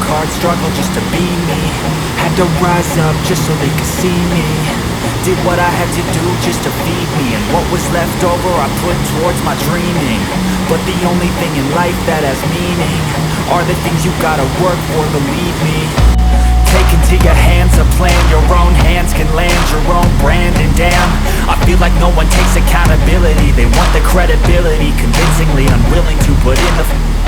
hard, struggle just to be me. Had to rise up just so they could see me. Did what I had to do just to feed me, and what was left over I put towards my dreaming. But the only thing in life that has meaning are the things you gotta work for, believe me. Take into your hands a plan, your own hands can land your own brand. And damn, I feel like no one takes accountability. They want the credibility, convincingly unwilling to put in the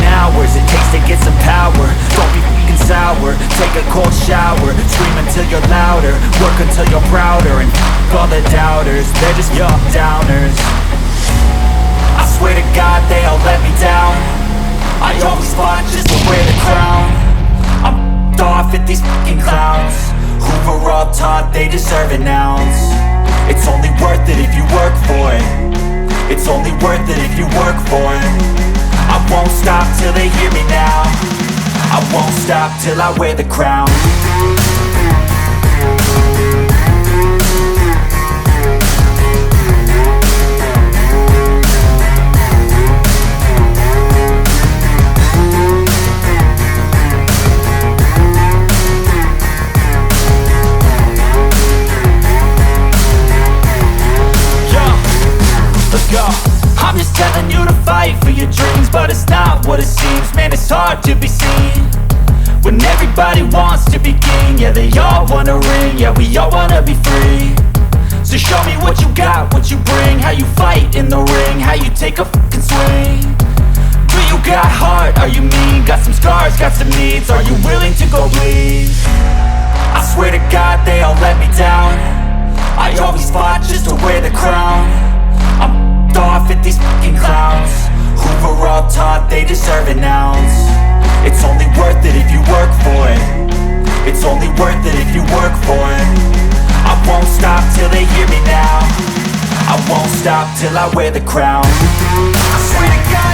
hours it takes to get some power. Don't be f***ing sour, take a cold shower. Scream until you're louder, work until you're prouder. And f*** all the doubters, they're just your downers. I swear to God they all let me down. I always fought just to wear the crown. I'm f***ed off at these f***ing clowns who were all taught they deserve an ounce. It's only worth it if you work for it. It's only worth it if you work for it. I won't stop till they hear me now. I won't stop till I wear the crown. I'm just telling you to fight for your dreams, but it's not what it seems. Man, it's hard to be seen when everybody wants to be king. Yeah, they all wanna ring, yeah, we all wanna be free. So show me what you got, what you bring, how you fight in the ring, how you take a fucking swing. Do you got heart, are you mean? Got some scars, got some needs, are you willing to go bleed? I swear to God they all let me down. I always fought just to wear the crown. I'm off at these fucking clowns who were all taught they deserve an ounce. It's only worth it if you work for it. It's only worth it if you work for it. I won't stop till they hear me now. I won't stop till I wear the crown. I swear to God